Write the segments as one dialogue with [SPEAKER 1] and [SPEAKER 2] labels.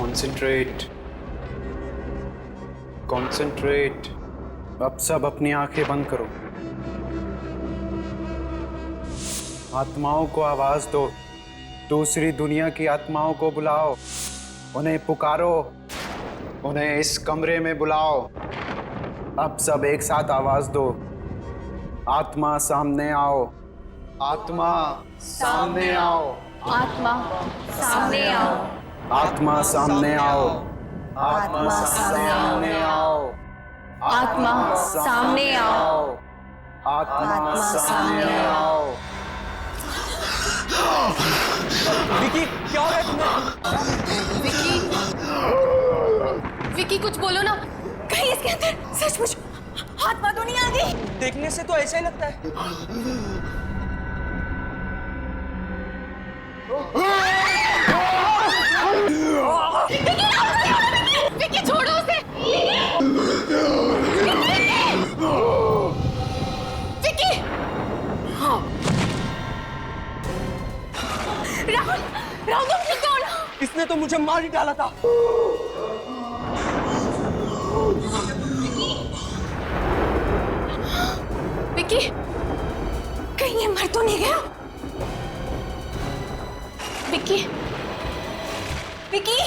[SPEAKER 1] Concentrate, concentrate. अब सब अपनी आंखें बंद करो। आत्माओं को आवाज दो, दूसरी दुनिया की आत्माओं को बुलाओ, उन्हें पुकारो, उन्हें इस कमरे में बुलाओ। अब सब एक साथ आवाज दो, आत्मा सामने आओ, आत्मा सामने आओ,
[SPEAKER 2] आत्मा सामने आओ,
[SPEAKER 1] आत्मा सामने आओ, आत्मा सामने आओ,
[SPEAKER 2] आत्मा सामने आओ,
[SPEAKER 1] आत्मा सामने आओ।
[SPEAKER 3] विकी, क्या हो रहा है तुम्हें?
[SPEAKER 2] विकी, विकी कुछ बोलो ना, कहीं इसके अंदर सचमुच आत्मा तो नहीं आ गई?
[SPEAKER 3] देखने से तो ऐसा ही लगता है।
[SPEAKER 2] विकी छोड़ो उसे। विकी, राहुल, राहुल तुम ठीक हो ना?
[SPEAKER 3] इसने तो मुझे मार ही डाला था।
[SPEAKER 2] विकी, कहीं ये मर तो नहीं गया? विकी, विकी,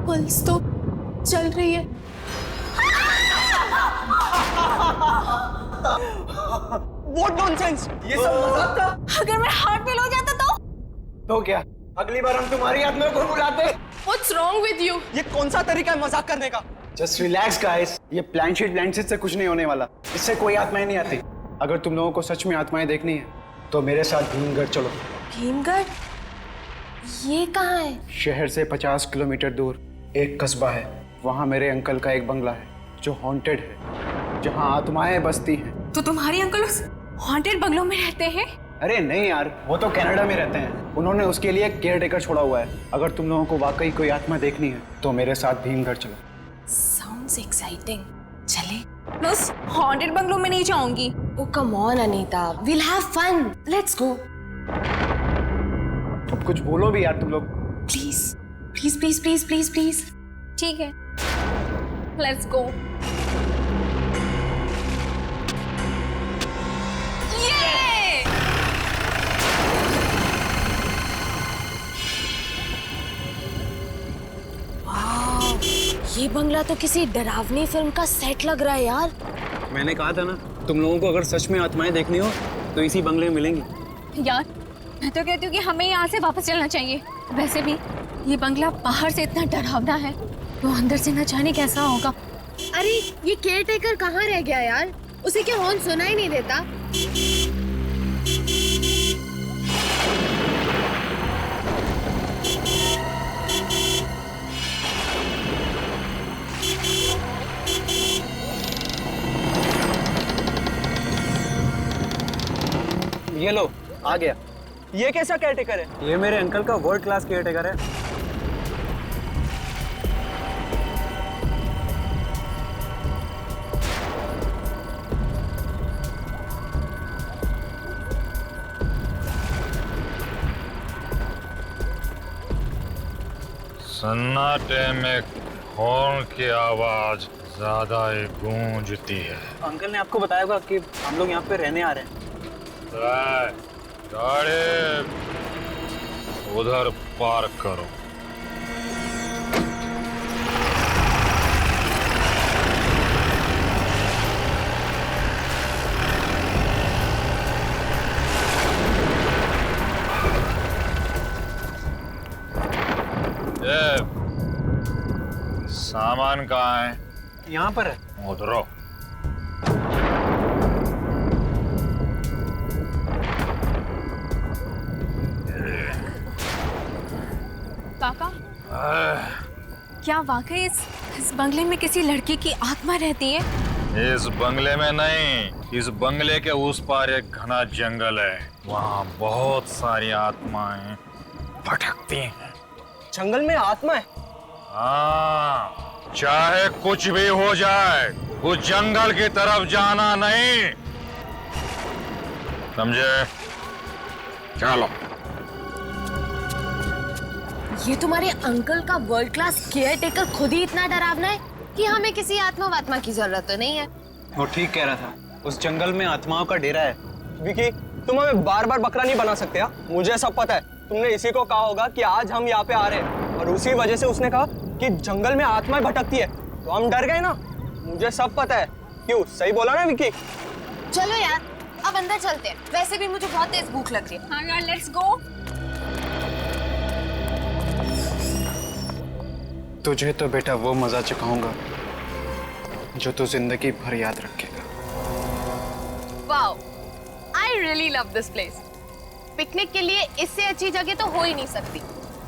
[SPEAKER 2] पल्स तो चल रही है।
[SPEAKER 3] What nonsense! ये सब मजाक था।
[SPEAKER 2] अगर मैं हार्ट फेल हो जाता
[SPEAKER 1] तो क्या अगली बार हम तुम्हारी आत्मा को बुलाते?
[SPEAKER 2] What's wrong with you?
[SPEAKER 3] ये कौन सा तरीका है मजाक करने का?
[SPEAKER 1] जस्ट रिलैक्स गाइस, ये प्लानशीट से कुछ नहीं होने वाला। इससे कोई आत्माएं नहीं आती। अगर तुम लोगों को सच में आत्माएं देखनी है तो मेरे साथ भीमगढ़ चलो।
[SPEAKER 2] भीमगढ़? ये कहाँ है?
[SPEAKER 1] शहर से 50 किलोमीटर दूर एक कस्बा है। वहाँ मेरे अंकल का एक बंगला है जो हॉन्टेड है, जहाँ आत्माएं बसती हैं।
[SPEAKER 2] तो तुम्हारे अंकल उस हॉन्टेड बंगलों में रहते हैं?
[SPEAKER 1] अरे नहीं यार, वो तो कनाडा में रहते हैं। उन्होंने उसके लिए केयर टेकर छोड़ा हुआ है। अगर तुम लोगों को वाकई कोई आत्मा देखनी है तो मेरे साथ भीमगढ़ चलो।
[SPEAKER 2] Sounds exciting. चले? मैं उस हॉन्टेड बंगलों में नहीं जाऊंगी। Oh come on Anita, we'll have fun. Let's go.
[SPEAKER 1] अब कुछ बोलो भी यार तुम लोग।
[SPEAKER 2] Please, please, please, please, please, please. ठीक है. Let's go. Yay! Wow, ये बंगला तो किसी डरावनी फिल्म का सेट लग रहा है यार।
[SPEAKER 1] मैंने कहा था ना, तुम लोगों को अगर सच में आत्माएं देखनी हो तो इसी बंगले में मिलेंगी।
[SPEAKER 2] यार मैं तो कहती हूँ कि हमें यहाँ से वापस चलना चाहिए। वैसे भी ये बंगला बाहर से इतना डरावना है तो अंदर से न जाने कैसा होगा।
[SPEAKER 4] अरे ये केयर टेकर कहाँ रह गया यार? उसे क्या हॉर्न सुना ही नहीं देता?
[SPEAKER 1] ये लो, आ गया।
[SPEAKER 3] ये कैसा केयरटेकर है?
[SPEAKER 1] ये मेरे अंकल का वर्ल्ड क्लास केयर टेकर है।
[SPEAKER 5] सन्नाटे में हॉर्न की आवाज ज्यादा ही गूंजती है।
[SPEAKER 1] अंकल ने आपको बताया होगा कि हम लोग यहाँ पे रहने आ रहे हैं।
[SPEAKER 5] गाड़ी उधर पार्क करो। ये सामान कहाँ है?
[SPEAKER 1] यहाँ पर है।
[SPEAKER 5] उधरो।
[SPEAKER 2] काका, क्या वाकई इस बंगले में किसी लड़की की आत्मा रहती है?
[SPEAKER 5] इस बंगले में नहीं, इस बंगले के उस पार एक घना जंगल है। वहाँ बहुत सारी आत्माएं भटकती हैं।
[SPEAKER 3] जंगल में आत्मा है?
[SPEAKER 5] हाँ, चाहे कुछ भी हो जाए, उस जंगल की तरफ जाना नहीं। समझे? चलो।
[SPEAKER 4] ये तुम्हारे अंकल का वर्ल्ड क्लास केयर टेकर खुद ही इतना डरावना है कि हमें किसी आत्मा वात्मा की जरूरत तो नहीं है।
[SPEAKER 1] वो ठीक कह रहा था, उस जंगल में आत्माओं का डेरा है।
[SPEAKER 3] विकी, तुम हमें बार बार बकरा नहीं बना सकते हा? मुझे सब पता है। तुमने इसी को कहा होगा कि आज हम यहाँ पे आ रहे हैं और उसी वजह से उसने कहा कि जंगल में आत्माएं भटकती है, तो हम डर गए ना। मुझे सब पता है। क्यों, सही बोला ना विकी?
[SPEAKER 4] चलो यार, अब अंदर चलते हैं। वैसे भी मुझे बहुत तेज भूख लग रही है।
[SPEAKER 2] हाँ यार, लेट्स गो।
[SPEAKER 1] तुझे तो बेटा वो मजा चखाऊंगा जो तू जिंदगी भर याद रखेगा।
[SPEAKER 4] Wow, I really love this place. Picnic के लिए इससे अच्छी जगह तो हो ही नहीं सकती,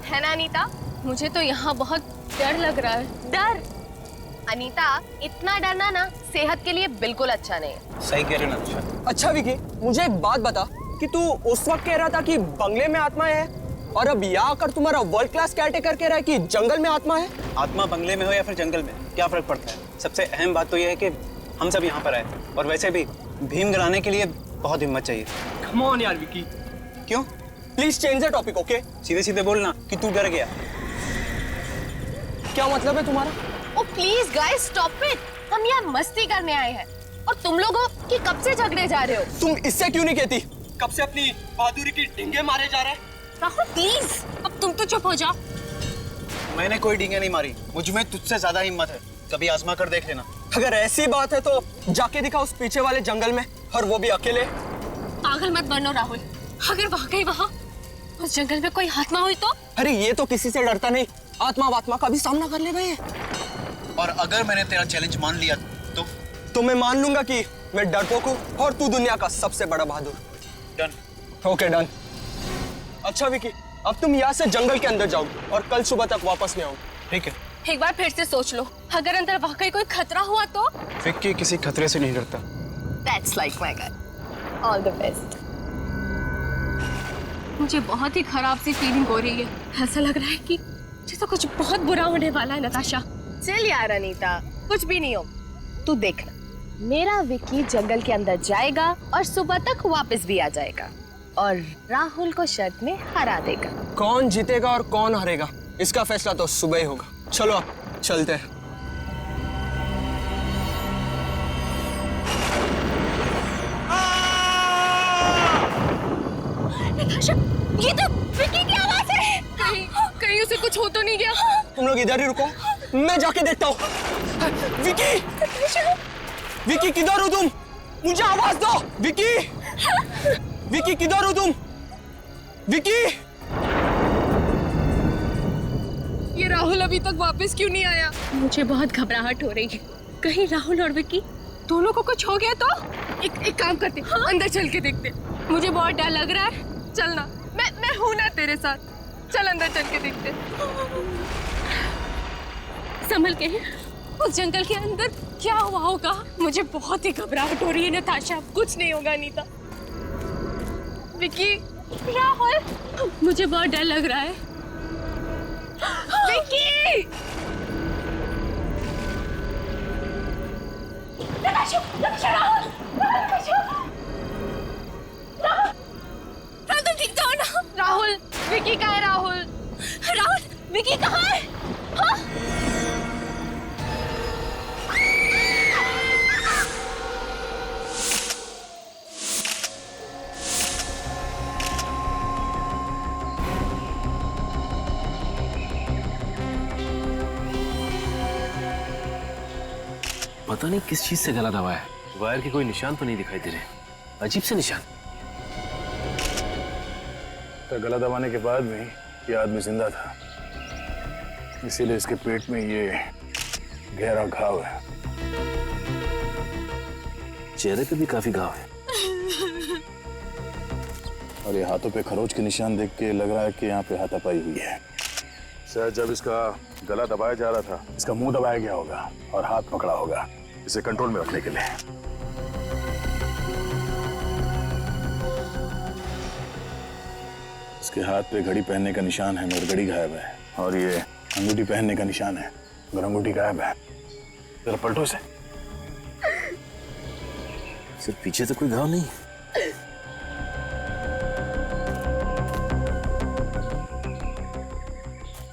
[SPEAKER 4] है ना अनीता?
[SPEAKER 2] मुझे तो यहाँ बहुत डर लग रहा है।
[SPEAKER 4] डर? अनीता, इतना डरना ना सेहत के लिए बिल्कुल अच्छा नहीं है।
[SPEAKER 1] सही कह रहे ना।
[SPEAKER 3] अच्छा विकी, मुझे एक बात बता कि तू उस वक्त कह रहा था कि बंगले में आत्मा है और अब यहाँ आकर तुम्हारा वर्ल्ड क्लास केयरटेकर कह रहा है कि जंगल में आत्मा है।
[SPEAKER 1] आत्मा बंगले में हो या फिर जंगल में, क्या फर्क पड़ता है? सबसे अहम बात तो यह है कि हम सब यहाँ पर आए, और वैसे भी भीम गिराने के लिए बहुत हिम्मत चाहिए।
[SPEAKER 3] कम ऑन यार विकी,
[SPEAKER 1] क्यों?
[SPEAKER 3] Please change the topic. Okay,
[SPEAKER 1] सीधे सीधे बोलना कि तू डर गया।
[SPEAKER 3] क्या मतलब है तुम्हारा?
[SPEAKER 4] ओ प्लीज गाइस, स्टॉप इट। हम यहाँ मस्ती करने आए हैं और तुम लोगों की कब से झगड़े जा रहे हो?
[SPEAKER 3] तुम इससे क्यों नहीं कहती? कब से अपनी बहादुरी की ढींगे मारे जा रहे हैं?
[SPEAKER 2] राहुल प्लीज, अब तुम तो चुप हो जाओ।
[SPEAKER 1] मैंने कोई डींगे नहीं मारी, मुझ में तुझसे ज्यादा हिम्मत है। कभी आजमा कर देख लेना।
[SPEAKER 3] अगर ऐसी बात है तो जाके दिखा उस पीछे वाले जंगल में, और वो भी अकेले।
[SPEAKER 2] पागल मत बनो राहुल। अगर वाकई वहाँ उस जंगल में कोई आत्मा हुई तो?
[SPEAKER 3] अरे ये तो किसी से डरता नहीं, आत्मा वात्मा का भी सामना कर ले गए।
[SPEAKER 1] और अगर मैंने तेरा चैलेंज मान लिया
[SPEAKER 3] तो मैं मान लूंगा कि मैं डरपोक हूँ और तू दुनिया का सबसे बड़ा बहादुर।
[SPEAKER 1] डन।
[SPEAKER 3] Okay done. अच्छा विकी, अब तुम यहाँ से जंगल के अंदर जाओ और कल सुबह तक वापस में आओ।
[SPEAKER 1] ठीक है।
[SPEAKER 2] एक बार फिर से सोच लो, अगर अंदर वाकई कोई खतरा हुआ तो?
[SPEAKER 1] विक्की किसी खतरे से नहीं डरता।
[SPEAKER 4] That's like my guy. All the best.
[SPEAKER 2] मुझे बहुत ही खराब सी फीलिंग हो रही है। ऐसा लग रहा है कि जैसे कुछ बहुत बुरा होने वाला है। नताशा,
[SPEAKER 4] चल यार अनीता, कुछ भी नहीं हो। तू देखना, मेरा विक्की जंगल के अंदर जाएगा और सुबह तक वापस भी आ जाएगा और राहुल को शर्त में हरा देगा।
[SPEAKER 3] कौन जीतेगा और कौन हारेगा, इसका फैसला तो सुबह ही होगा। चलो अब चलते हैं।
[SPEAKER 2] नताशा, ये तो विक्की की आवाज है। कहीं उसे कुछ हो तो नहीं गया?
[SPEAKER 3] तुम लोग इधर ही रुको, मैं जाके देखता हूँ। विकी, विकी किधर हो तुम? मुझे आवाज दो। विकी, विकी किधर हो तुम? विकी,
[SPEAKER 2] ये राहुल अभी तक वापस क्यों नहीं आया? मुझे बहुत घबराहट हो रही है। कहीं राहुल और विक्की दोनों को कुछ हो गया तो? एक काम करते, हाँ? अंदर चल के देखते। मुझे बहुत डर लग रहा है। चलना, मैं हूं ना तेरे साथ। चल अंदर चल के देखते। संभल के। उस जंगल के अंदर क्या हुआ होगा? मुझे बहुत ही घबराहट हो रही है नताशा। कुछ नहीं होगा अनीता। विक्की, राहुल, मुझे बहुत डर लग रहा है। विक्की! नताशा, नताशा, राहुल, तुम ठीक तो हो ना? राहुल, विक्की कहाँ है? राहुल, राहुल, विक्की कहाँ है? हाँ?
[SPEAKER 6] पता नहीं किस चीज से गला दबाया है। वायर के कोई निशान तो नहीं दिखाई दे रहे, अजीब से निशान।
[SPEAKER 7] तो गला दबाने के बाद भी ये आदमी जिंदा था, इसीलिए इसके पेट में ये गहरा घाव है।
[SPEAKER 6] चेहरे पे भी काफी घाव है
[SPEAKER 7] और ये हाथों पे खरोच के निशान देख के लग रहा है कि यहाँ पे हाथापाई हुई है। शायद जब इसका गला दबाया जा रहा था, इसका मुंह दबाया गया होगा और हाथ पकड़ा होगा इसे कंट्रोल में रखने के लिए। इसके हाथ पे घड़ी पहनने का निशान है मगर घड़ी गायब है, और ये अंगूठी पहनने का निशान है मगर अंगूठी गायब है। जरा पलटो से।
[SPEAKER 6] सिर्फ पीछे तो कोई घाव नहीं।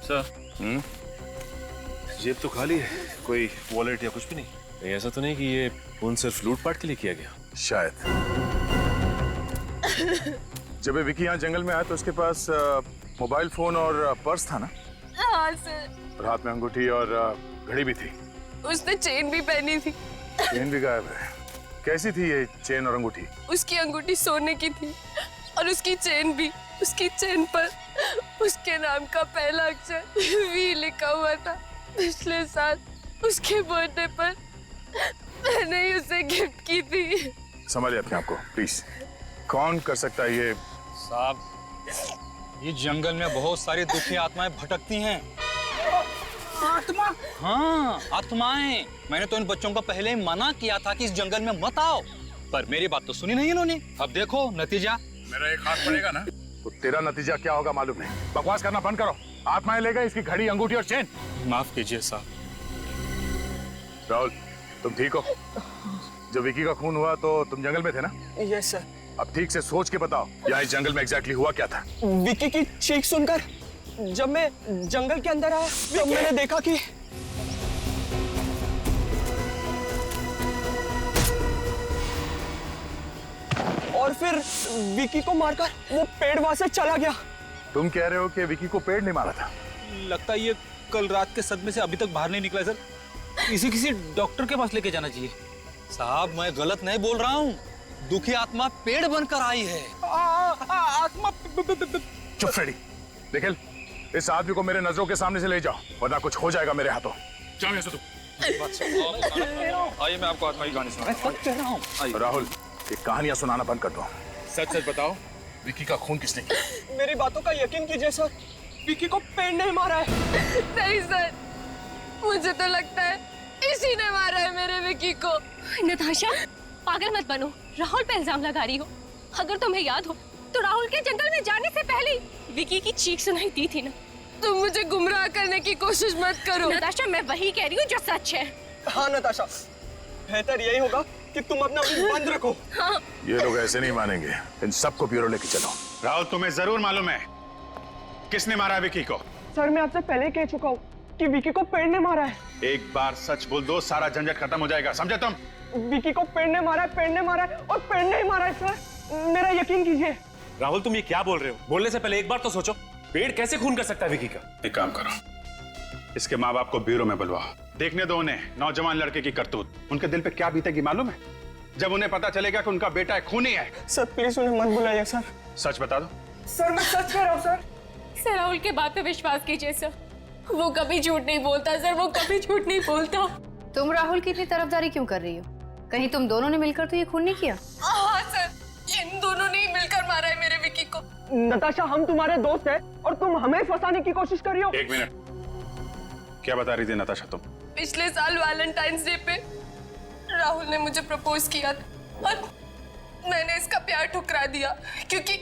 [SPEAKER 6] सर जेब तो खाली है, कोई वॉलेट या कुछ भी नहीं। कहीं ऐसा तो नहीं कि ये खून सिर्फ लूटपाट के लिए किया गया?
[SPEAKER 7] शायद। जब ये विकी यहाँ जंगल में आया तो उसके पास मोबाइल फोन और पर्स था ना?
[SPEAKER 2] हाँ सर।
[SPEAKER 7] और हाथ में अंगूठी और घड़ी भी थी।
[SPEAKER 2] उसने चेन भी पहनी थी।
[SPEAKER 7] चेन भी गायब है। कैसी थी ये चेन और अंगूठी?
[SPEAKER 2] उसकी अंगूठी सोने की थी और उसकी चेन भी। उसकी चेन पर उसके नाम का पहला अक्षर वी लिखा हुआ था। पिछले साल उसके बर्थडे पर मैंने ही उसे गिफ्ट की थी।
[SPEAKER 7] संभालिए अपने आप को प्लीज। कौन कर सकता है ये?
[SPEAKER 8] साहब, ये जंगल में बहुत सारी दुखी आत्माएं भटकती हैं। आत्मा? हाँ, आत्माएं। मैंने तो इन बच्चों को पहले ही मना किया था कि इस जंगल में मत आओ, पर मेरी बात तो सुनी नहीं इन्होंने। अब देखो नतीजा।
[SPEAKER 7] मेरा एक हाथ पड़ेगा ना तो तेरा नतीजा क्या होगा मालूम नहीं। बकवास करना बंद करो। आत्माएं लेगा इसकी घड़ी, अंगूठी और चेन।
[SPEAKER 8] माफ कीजिए साहब।
[SPEAKER 7] राहुल, तुम ठीक हो? जब विकी का खून हुआ तो तुम जंगल में थे ना?
[SPEAKER 3] Yes sir.
[SPEAKER 7] अब ठीक से सोच के बताओ, यहाँ इस जंगल में एग्जैक्टली हुआ क्या था?
[SPEAKER 3] विकी की चीख सुनकर जब मैं जंगल के अंदर आया तब मैंने देखा कि और फिर विकी को मारकर वो पेड़ वहां से चला गया।
[SPEAKER 7] तुम कह रहे हो कि विकी को पेड़ ने मारा था?
[SPEAKER 8] लगता है ये कल रात के सदमे से अभी तक बाहर नहीं निकला सर। किसी डॉक्टर के पास लेके जाना चाहिए। साहब, मैं गलत नहीं बोल रहा हूँ। दुखी आत्मा पेड़ बनकर आई है। आत्मा।
[SPEAKER 7] चुप फ्रेडी। निखिल, इस आदमी को मेरे नजरों के सामने से ले जाओ वरना कुछ हो जाएगा मेरे हाथों। जाओ यहाँ से तुम।
[SPEAKER 8] आइए, मैं आपको आत्मा की कहानी सुनाऊं।
[SPEAKER 7] राहुल, ये कहानियां सुनाना बंद कर दो। सच सच बताओ, विकी का खून किसने किया?
[SPEAKER 3] मेरी बातों का यकीन कीजिए सर, विकी को पेड़ ने मारा है।
[SPEAKER 2] नहीं सर, मुझे तो लगता है इसी ने मारा है मेरे विकी को। नताशा, पागल मत बनो। राहुल पे इल्जाम लगा रही हो। अगर तुम्हें याद हो तो राहुल के जंगल में जाने से पहले विकी की चीख सुनाई दी थी ना। तुम मुझे गुमराह करने की कोशिश मत करो। नताशा, मैं वही कह रही हूँ जो सच है।
[SPEAKER 3] हाँ नताशा, बेहतर यही होगा कि तुम अपना मुंह बंद रखो।
[SPEAKER 2] हाँ।
[SPEAKER 7] ये लोग ऐसे नहीं मानेंगे। इन सबको ब्यूरो लेके चलो।
[SPEAKER 1] राहुल, तुम्हें जरूर मालूम है किसने मारा विकी को?
[SPEAKER 3] सर, मैं आपसे पहले कह चुका हूँ कि विकी को पेड़ ने मारा है।
[SPEAKER 1] एक बार सच बोल दो, सारा झंझट खत्म हो जाएगा, समझे तुम?
[SPEAKER 3] विकी को पेड़ ने मारा है, पेड़ ने मारा है और पेड़ ने ही मारा है सर। मेरा यकीन कीजिए।
[SPEAKER 6] राहुल, तुम ये क्या बोल रहे हो? बोलने से पहले एक बार तो सोचो। पेड़ कैसे खून कर सकता है विकी का?
[SPEAKER 1] एक काम करो, इसके माँ बाप को ब्यूरो में बुलवाओ। देखने दो उन्हें नौजवान लड़के की करतूत। उनके दिल पे क्या बीतेगी मालूम है जब उन्हें पता चलेगा कि उनका बेटा खूनी है।
[SPEAKER 3] सर प्लीज उन्हें मत बुलाइए सर।
[SPEAKER 1] सच बता दो।
[SPEAKER 3] सर मैं सच कह रहा हूँ सर।
[SPEAKER 2] सर, राहुल के बात पे विश्वास कीजिए सर। वो कभी झूठ नहीं बोलता सर, वो कभी झूठ नहीं बोलता।
[SPEAKER 9] तुम राहुल की इतनी तरफदारी क्यों कर रही हो? कहीं तुम दोनों ने मिलकर तो ये खून नहीं किया?
[SPEAKER 2] हाँ सर, इन दोनों ने ही मिलकर मारा है मेरे विकी को।
[SPEAKER 3] नताशा, हम तुम्हारे दोस्त हैं और तुम हमें फंसाने की कोशिश कर रही हो।
[SPEAKER 1] एक मिनट, क्या बता रही थी नताशा तुम?
[SPEAKER 2] पिछले साल वैलेंटाइंस डे पे राहुल ने मुझे प्रपोज किया था और मैंने इसका प्यार ठुकरा दिया क्योंकि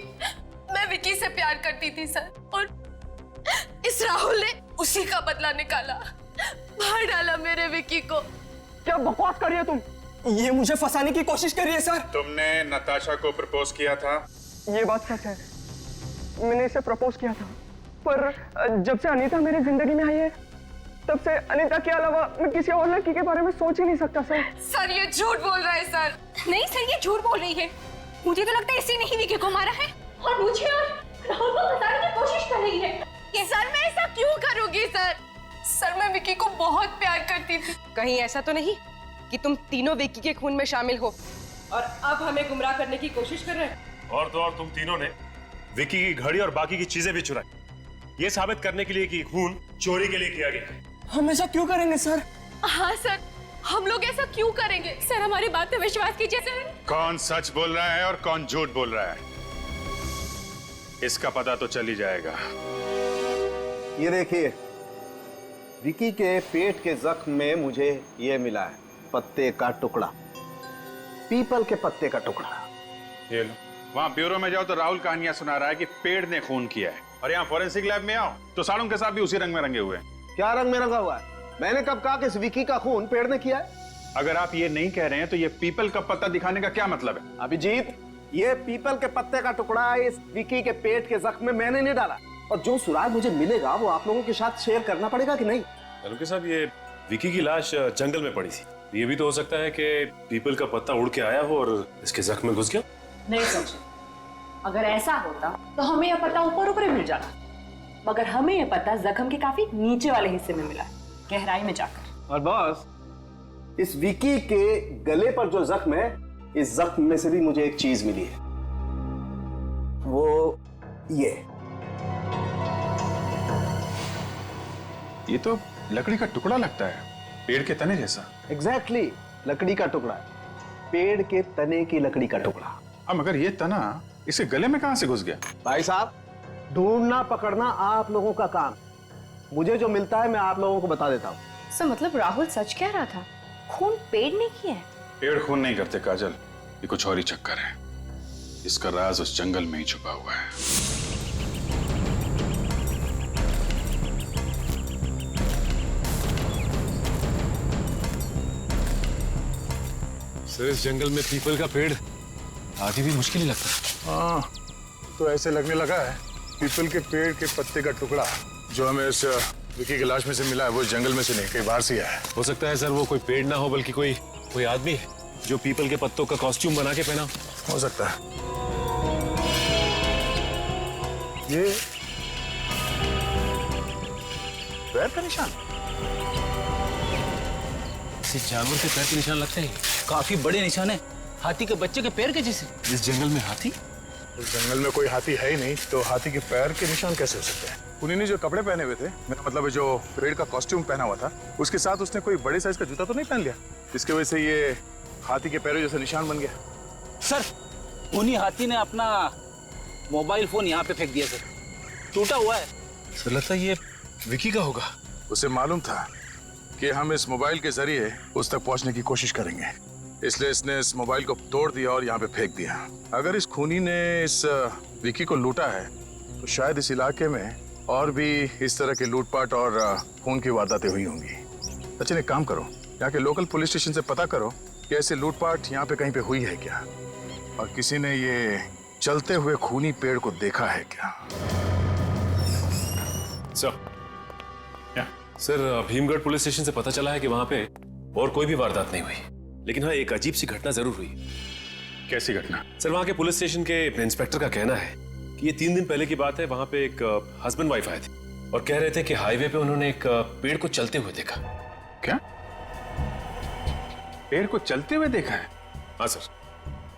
[SPEAKER 2] मैं विकी से प्यार करती थी सर। और इस राहुल ने उसी का बदला निकाला, मार डाला मेरे विकी को।
[SPEAKER 3] क्या बकवास कर रही हो तुम? ये मुझे फंसाने की कोशिश कर रही है सर।
[SPEAKER 1] तुमने नताशा को प्रपोज किया था?
[SPEAKER 3] ये बात सच है, मैंने इसे प्रपोज किया था, पर जब से अनीता मेरी जिंदगी में आई है तब से अनीता के अलावा मैं किसी और लड़की के बारे में सोच ही नहीं सकता सर।
[SPEAKER 2] सर, ये झूठ बोल रहा है सर। नहीं सर, ये झूठ बोल रही है। मुझे तो लगता है इसी ने ही विकी को मारा है और मुझे और राहुल को फंसाने की कोशिश कर रही है। सर, मैं ऐसा क्यों करूंगी सर? सर, मैं विकी को बहुत प्यार करती थी।
[SPEAKER 10] कहीं ऐसा तो नहीं कि तुम तीनों विकी के खून में शामिल हो और अब हमें गुमराह करने की कोशिश कर रहे हैं?
[SPEAKER 6] और तो और तुम तीनों ने विकी की घड़ी और बाकी की चीजें भी चुराई, ये साबित करने के लिए कि खून चोरी के लिए किया गया।
[SPEAKER 3] हम ऐसा क्यों करेंगे सर?
[SPEAKER 2] हाँ सर, हम लोग ऐसा क्यों करेंगे? सर, हमारी बात पे विश्वास कीजिए सर।
[SPEAKER 1] कौन सच बोल रहा है और कौन झूठ बोल रहा है, इसका पता तो चल ही जाएगा।
[SPEAKER 11] ये देखिए, विकी के पेट के जख्म में मुझे ये मिला है, पत्ते का टुकड़ा, पीपल के पत्ते का टुकड़ा।
[SPEAKER 1] ये लो, वहाँ ब्यूरो में जाओ तो राहुल कहानियां सुना रहा है कि पेड़ ने खून किया है, और यहाँ फॉरेंसिक लैब में आओ तो साड़ों के साथ भी उसी रंग में रंगे हुए हैं।
[SPEAKER 11] क्या रंग में रंगा हुआ है? मैंने कब कहा कि इस विकी का खून पेड़ ने किया है?
[SPEAKER 1] अगर आप ये नहीं कह रहे हैं तो ये पीपल का पत्ता दिखाने का क्या मतलब है?
[SPEAKER 11] अभिजीत, ये पीपल के पत्ते का टुकड़ा इस विकी के पेट के जख्म में मैंने नहीं डाला, और जो सुराग मुझे मिलेगा वो आप लोगों के साथ शेयर करना पड़ेगा कि नहीं?
[SPEAKER 6] तालुके साहब, ये विकी की लाश जंगल में पड़ी थी। ये भी तो हो सकता है कि पीपल का पत्ता उड़ के आया हो और इसके जख्म में घुस गया।
[SPEAKER 12] नहीं समझे, अगर ऐसा होता तो हमें यह पता ऊपर ऊपर मिल जाता, मगर हमें यह पता जख्म के काफी नीचे वाले हिस्से में मिला, गहराई में जाकर।
[SPEAKER 11] और बॉस, इस विकी के गले पर जो जख्म है, इस जख्म में से भी मुझे एक चीज मिली है, वो
[SPEAKER 7] ये तो लकड़ी का टुकड़ा लगता है, पेड़ के तने जैसा।
[SPEAKER 11] एग्जैक्टली, लकड़ी का टुकड़ा, पेड़ के तने की लकड़ी का टुकड़ा।
[SPEAKER 7] अब मगर ये तना इसे गले में कहां से घुस गया?
[SPEAKER 11] भाई साहब, ढूंढना पकड़ना आप लोगों का काम, मुझे जो मिलता है मैं आप लोगों को बता देता हूँ।
[SPEAKER 9] सर मतलब राहुल सच कह रहा था, खून पेड़ ने किया है?
[SPEAKER 7] पेड़ खून नहीं करते काजल, ये कुछ और ही चक्कर है। इसका राज उस जंगल में ही छुपा हुआ है।
[SPEAKER 6] सर, इस जंगल में पीपल का पेड़ आगे भी मुश्किल ही लगता है।
[SPEAKER 7] हाँ, तो ऐसे लगने लगा है पीपल के पेड़ के पत्ते का टुकड़ा जो हमें इस विकी की लाश में से मिला है, वो जंगल में से नहीं, कहीं बाहर से आया है।
[SPEAKER 6] हो सकता है सर वो कोई पेड़ ना हो बल्कि कोई आदमी है जो पीपल के पत्तों का कॉस्ट्यूम बना के पहना।
[SPEAKER 7] हो सकता है। ये पैर का निशान,
[SPEAKER 8] किसी जानवर के पैर के निशान लगते हैं, काफी बड़े निशान है, हाथी के बच्चे के पैर के जैसे।
[SPEAKER 6] इस जंगल में हाथी?
[SPEAKER 7] उस जंगल में कोई हाथी है ही नहीं, तो हाथी के पैर के निशान कैसे हो सकते हैं? उन्हीं ने जो कपड़े पहने हुए थे, मेरा मतलब है जो पेड़ का कॉस्ट्यूम पहना हुआ था, उसके साथ उसने कोई बड़े साइज का जूता तो नहीं पहन लिया, इसके वजह से ये हाथी के पैरों जैसा निशान बन गया।
[SPEAKER 8] सर, उन्हीं हाथी ने अपना मोबाइल फोन यहाँ पे फेंक दिया सर, टूटा हुआ है।
[SPEAKER 6] सर लगता है ये विकी का होगा।
[SPEAKER 7] उसे मालूम था कि हम इस मोबाइल के जरिए उस तक पहुंचने की कोशिश करेंगे, इसलिए इसने इस मोबाइल को तोड़ दिया और यहाँ पे फेंक दिया। अगर इस खूनी ने इस विकी को लूटा है तो शायद इस इलाके में और भी इस तरह के लूटपाट और खून की वारदातें हुई होंगी। अच्छा, एक काम करो, यहाँ के लोकल पुलिस स्टेशन से पता करो कि ऐसे लूटपाट यहाँ पे कहीं पे हुई है क्या, और किसी ने ये चलते हुए खूनी पेड़ को देखा है क्या।
[SPEAKER 6] सर, भीमगढ़ पुलिस स्टेशन से पता चला है कि वहां पे और कोई भी वारदात नहीं हुई, लेकिन हाँ एक अजीब सी घटना जरूर हुई।
[SPEAKER 7] कैसी घटना?
[SPEAKER 6] सर, वहां के पुलिस स्टेशन के इंस्पेक्टर का कहना है कि ये 3 दिन पहले की बात है, वहां पे एक हस्बैंड वाइफ आए थे और कह रहे थे कि हाईवे पे उन्होंने एक पेड़ को चलते हुए देखा।
[SPEAKER 7] क्या? पेड़ को चलते हुए देखा है?
[SPEAKER 6] हाँ सर,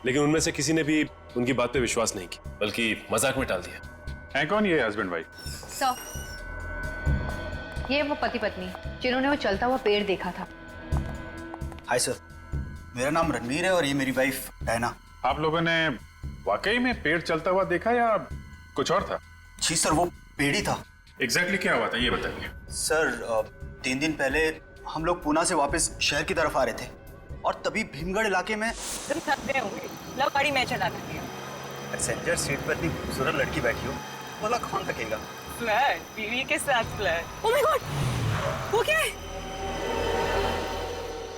[SPEAKER 6] लेकिन उनमें से किसी ने भी उनकी बात पे विश्वास नहीं की, बल्कि मजाक में टाल दिया।
[SPEAKER 7] है कौन ये हस्बैंड वाइफ?
[SPEAKER 9] सर, ये वो पति पत्नी जिन्होंने वो चलता हुआ पेड़ देखा था।
[SPEAKER 13] हाय सर, मेरा नाम रणवीर है और ये मेरी वाइफ डायना।
[SPEAKER 7] आप लोगों ने वाकई में पेड़ चलता हुआ देखा या कुछ और था?
[SPEAKER 13] जी सर, वो पेड़ ही था।
[SPEAKER 7] एग्जैक्टली क्या हुआ था ये बताइए।
[SPEAKER 13] सर, 3 दिन पहले हम लोग पूना से वापस शहर की तरफ आ रहे थे और तभी भीमगढ़ इलाके में
[SPEAKER 12] तुम थक गए होंगे, लो गाड़ी मैं चला दूंगी।
[SPEAKER 13] पैसेंजर सीट पर इतनी खूबसूरत लड़की बैठी हो, बोला कौन थकेगा।
[SPEAKER 12] फ्लैट, बीवी के साथ फ्लैट। ओह माय गॉड, वो क्या है?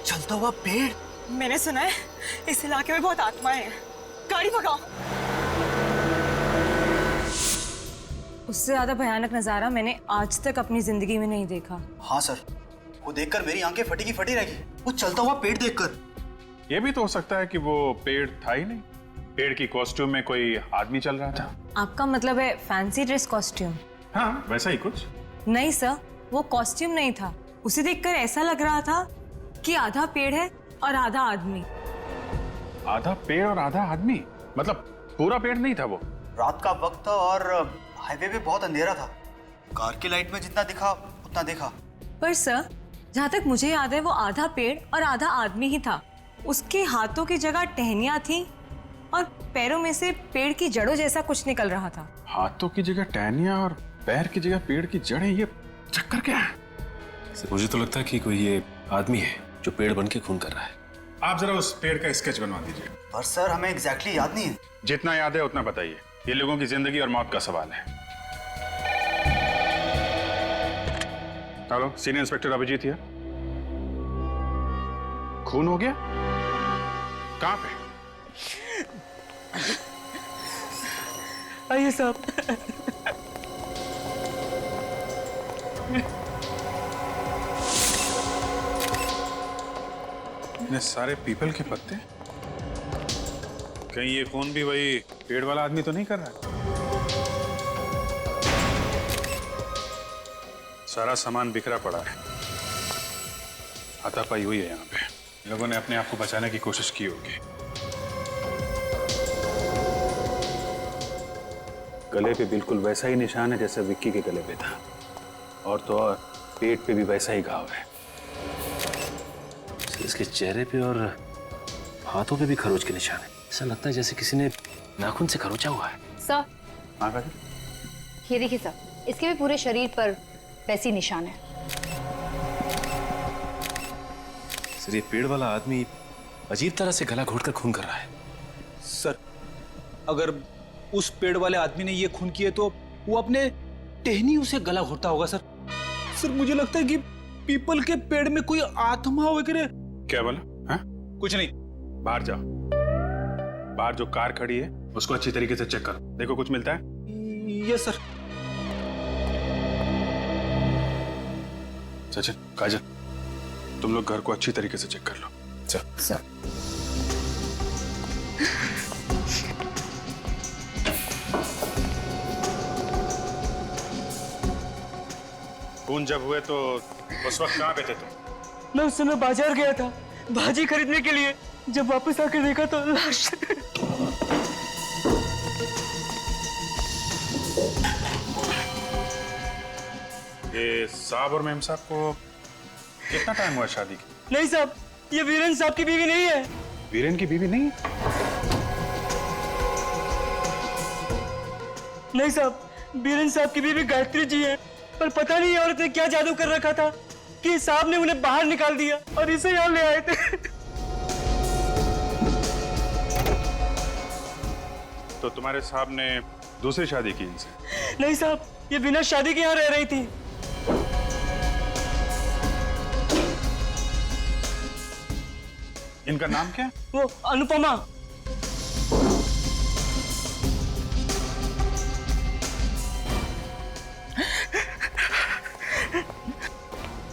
[SPEAKER 13] चलता हुआ पेड़।
[SPEAKER 12] मैंने सुना है इस इलाके में बहुत आत्माएं हैं, गाड़ी भगाओ। उससे ज्यादा भयानक नजारा मैंने आज तक अपनी जिंदगी में नहीं देखा।
[SPEAKER 13] हाँ सर, वो देखकर मेरी आंखें फटी की फटी रह गई, वो चलता हुआ पेड़ देखकर।
[SPEAKER 7] ये भी तो हो सकता है कि वो पेड़ था ही नहीं, पेड़ की कॉस्ट्यूम में कोई आदमी चल रहा था।
[SPEAKER 12] आपका मतलब है फैंसी ड्रेस कॉस्ट्यूम?
[SPEAKER 7] हाँ, वैसा ही कुछ।
[SPEAKER 12] नहीं सर, वो कॉस्ट्यूम नहीं था, उसे देखकर ऐसा लग रहा था कि आधा पेड़ है और आधा आदमी।
[SPEAKER 7] आधा पेड़ और आधा आदमी? मतलब पूरा पेड़ नहीं था वो?
[SPEAKER 13] रात का वक्त था और हाईवे पे बहुत अंधेरा था, कार की लाइट में जितना दिखा उतना देखा।
[SPEAKER 12] पर सर, जहाँ तक मुझे याद है वो आधा पेड़ और आधा आदमी ही था। उसके हाथों की जगह टहनियां थी और पैरों में से पेड़ की जड़ों जैसा कुछ निकल रहा था।
[SPEAKER 7] हाथों की जगह टहनियां और पैर की जगह पेड़ की जड़ें, ये चक्कर क्या है?
[SPEAKER 6] सर, मुझे तो लगता है कि कोई ये आदमी है जो पेड़ बन के खून कर रहा है।
[SPEAKER 7] आप जरा उस पेड़ का स्केच बनवा दीजिए।
[SPEAKER 13] पर सर, हमें एग्जैक्टली याद नहीं है।
[SPEAKER 7] जितना याद है उतना बताइए, ये लोगों की जिंदगी और मौत का सवाल है। Hello, senior inspector Abhijeet here. खून हो गया? कहाँ पे?
[SPEAKER 12] आइए साहब।
[SPEAKER 14] इतने सारे पीपल के पत्ते, कहीं ये खून भी वही पेड़ वाला आदमी तो नहीं कर रहा है? सारा सामान बिखरा पड़ा है, हाथापाई हुई है यहाँ पे। लोगों ने अपने आप को बचाने की कोशिश की होगी। गले पे बिल्कुल वैसा ही निशान है जैसा विक्की के गले पे था, और तो और पेट पे भी वैसा ही घाव है।
[SPEAKER 6] इसके चेहरे पे और हाथों पे भी खरोच के निशान है। ऐसा लगता है जैसे किसी ने नाखून से खरोचा हुआ है।
[SPEAKER 9] सर,
[SPEAKER 14] हाँ भाई,
[SPEAKER 9] ये देखिए सर, इसके भी पूरे शरीर पर वैसी निशान है।
[SPEAKER 6] सर, ये पेड़ वाला आदमी अजीब तरह से गला घोटकर खून कर रहा है।
[SPEAKER 8] सर, अगर उस पेड़ वाले आदमी ने ये खून किए तो वो अपने टहनी उसे गला घोटता होगा सर। सर, मुझे लगता है कि पीपल के पेड़ में कोई आत्मा वगैरह।
[SPEAKER 14] क्या बोला? हाँ?
[SPEAKER 8] कुछ नहीं।
[SPEAKER 14] बाहर जाओ, बाहर जो कार खड़ी है उसको अच्छी तरीके से चेक करो, देखो कुछ मिलता है।
[SPEAKER 8] Yes sir.
[SPEAKER 14] सचिन, काजल, तुम लोग घर को अच्छी तरीके से चेक कर लो।
[SPEAKER 9] सर।
[SPEAKER 14] खून जब हुए तो उस वक्त कहाँ पे थे तुम?
[SPEAKER 3] मैं उस समय बाजार गया था भाजी खरीदने के लिए। जब वापस आकर देखा तो लाश।
[SPEAKER 14] ये साहब और मेम साहब को कितना टाइम हुआ शादी की?
[SPEAKER 3] नहीं साहब, ये वीरेन साहब की बीवी नहीं है।
[SPEAKER 14] वीरेन की बीवी नहीं?
[SPEAKER 3] नहीं साहब, वीरेन साहब की बीवी गायत्री जी है। पर पता नहीं औरत ने क्या जादू कर रखा था कि साहब ने उन्हें बाहर निकाल दिया और इसे यहाँ ले आए थे।
[SPEAKER 14] तो तुम्हारे साहब ने दूसरी शादी की इनसे?
[SPEAKER 3] नहीं साहब, ये बिना शादी के यहाँ रह रही थी।
[SPEAKER 14] इनका नाम क्या?
[SPEAKER 3] वो अनुपमा।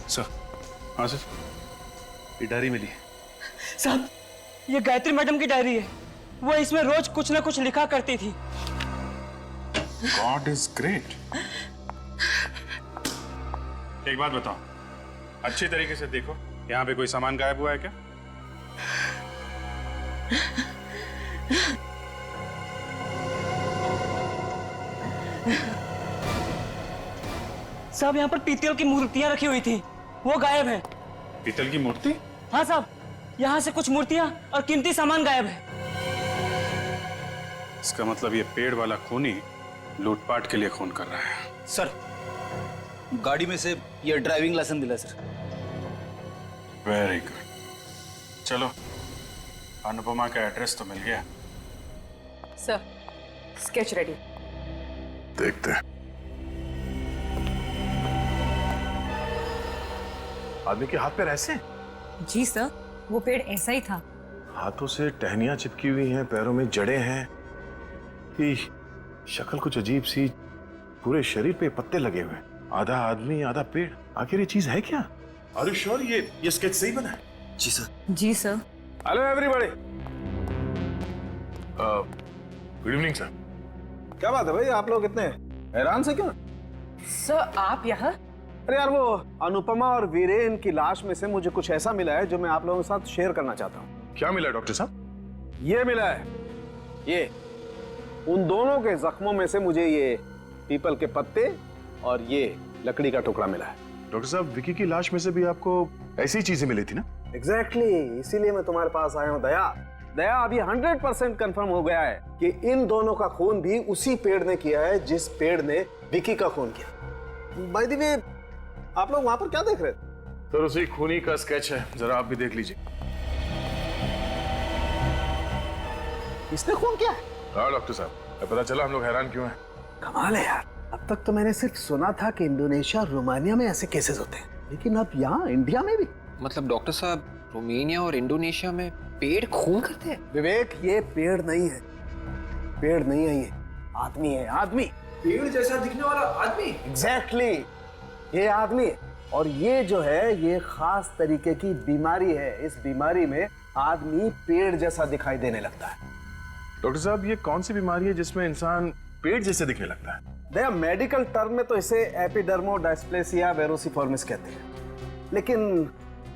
[SPEAKER 14] सर, हाँ सर, ये डायरी मिली है।
[SPEAKER 3] साहब, ये गायत्री मैडम की डायरी है। वो इसमें रोज कुछ ना कुछ लिखा करती थी।
[SPEAKER 14] God is great. एक बात बताओ, अच्छी तरीके से देखो, यहाँ पे कोई सामान गायब हुआ है क्या?
[SPEAKER 3] साहब, यहाँ पर पीतल की मूर्तियां रखी हुई थी, वो गायब है।
[SPEAKER 14] पीतल की मूर्ति?
[SPEAKER 3] हाँ साहब, यहाँ से कुछ मूर्तियां और कीमती सामान गायब है।
[SPEAKER 14] इसका मतलब ये पेड़ वाला खूनी लूटपाट के लिए खून कर रहा है।
[SPEAKER 8] सर, गाड़ी में से ये ड्राइविंग लाइसेंस मिला सर।
[SPEAKER 14] Very good. चलो, अनुपमा का एड्रेस तो मिल गया।
[SPEAKER 10] Sir, sketch ready.
[SPEAKER 7] देखते हैं। आदमी के हाथ पैर ऐसे?
[SPEAKER 12] जी सर, वो पेड़ ऐसा ही था।
[SPEAKER 7] हाथों से टहनियां चिपकी हुई हैं, पैरों में जड़ें हैं, कि शक्ल कुछ अजीब सी, पूरे शरीर पे पत्ते लगे हुए, आधा आदमी आधा पेड़। आखिर ये चीज है क्या? आर यू श्योर ये स्केच सही बना है?
[SPEAKER 13] जी सर।
[SPEAKER 12] जी sir.
[SPEAKER 7] Hello everybody. Good evening sir.
[SPEAKER 11] क्या बात है भाई, आप लोग इतने हैरान से क्यों?
[SPEAKER 10] सर, आप यहाँ?
[SPEAKER 11] अरे यार, वो अनुपमा और वीरेन की लाश में से मुझे कुछ ऐसा मिला है जो मैं आप लोगों के साथ शेयर करना चाहता हूँ।
[SPEAKER 7] क्या मिला डॉक्टर साहब?
[SPEAKER 11] ये मिला है, ये उन दोनों के जख्मों में से मुझे ये पीपल के पत्ते और ये लकड़ी का टुकड़ा मिला है।
[SPEAKER 7] डॉक्टर साहब, विकी की लाश में से भी आपको ऐसी चीजें मिली थी ना?
[SPEAKER 11] एग्जैक्टली, इसीलिए मैं तुम्हारे पास आया हूँ। दया, अभी 100% कंफर्म हो गया है कि इन दोनों का खून भी उसी पेड़ ने किया है जिस पेड़ ने विकी का खून किया। बाय द वे, आप लोग वहां पर क्या देख रहे थे?
[SPEAKER 7] सर, उसी खूनी का स्केच है, जरा आप भी देख लीजिए।
[SPEAKER 11] इसने खून किया है?
[SPEAKER 7] हाँ डॉक्टर साहब, पता चला हम लोग हैरान क्यों हैं।
[SPEAKER 11] कमाल है यार, अब तक तो मैंने सिर्फ सुना था कि इंडोनेशिया और रोमानिया में ऐसे केसेस होते हैं, लेकिन अब यहाँ इंडिया में भी।
[SPEAKER 15] मतलब डॉक्टर साहब, रोमानिया और इंडोनेशिया में पेड़ खून करते हैं?
[SPEAKER 11] विवेक, ये पेड़ नहीं है, पेड़ नहीं है, ये आदमी है। आदमी,
[SPEAKER 15] पेड़ जैसा दिखने वाला आदमी?
[SPEAKER 11] एग्जैक्टली, ये आदमी है। और ये जो है ये खास तरीके की बीमारी है। इस बीमारी में आदमी पेड़ जैसा दिखाई देने लगता है।
[SPEAKER 6] डॉक्टर साहब, ये कौन सी बीमारी है जिसमें इंसान पेड़ जैसे दिखने लगता है?
[SPEAKER 11] दया, मेडिकल टर्म में तो इसे एपिडर्मोडायस्प्लेसिया वेरोसिफॉर्मिस कहते हैं, लेकिन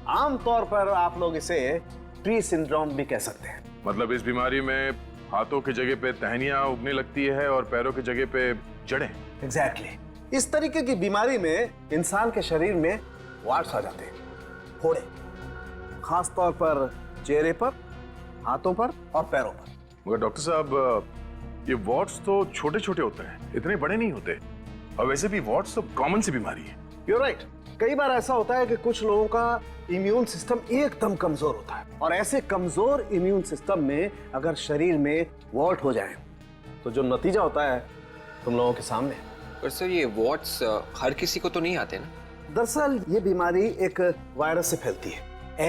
[SPEAKER 11] आमतौर पर आप लोग इसे ट्री सिंड्रोम भी कह सकते हैं।
[SPEAKER 6] मतलब इस बीमारी में हाथों की जगह पे टहनियां उगने लगती है और पैरों की जगह पे जड़ें।
[SPEAKER 11] एग्जैक्टली। इस तरीके की बीमारी में इंसान के शरीर में वार्ट्स आ जाते हैं, फोड़े, खास तौर पर चेहरे पर, हाथों पर और पैरों पर।
[SPEAKER 6] मगर डॉक्टर साहब, ये वॉट्स तो छोटे छोटे होते हैं, इतने बड़े नहीं होते। और वैसे भी वॉट्स तो कॉमन सी बीमारी है।
[SPEAKER 11] You're right। कई बार ऐसा होता है कि कुछ लोगों का इम्यून सिस्टम एकदम कमजोर होता है, और ऐसे कमजोर इम्यून सिस्टम में अगर शरीर में वॉट हो जाए तो जो नतीजा होता है तुम लोगों के सामने।
[SPEAKER 15] पर सर, ये वॉट्स हर किसी को तो नहीं आते ना?
[SPEAKER 11] दरअसल ये बीमारी एक वायरस से फैलती है,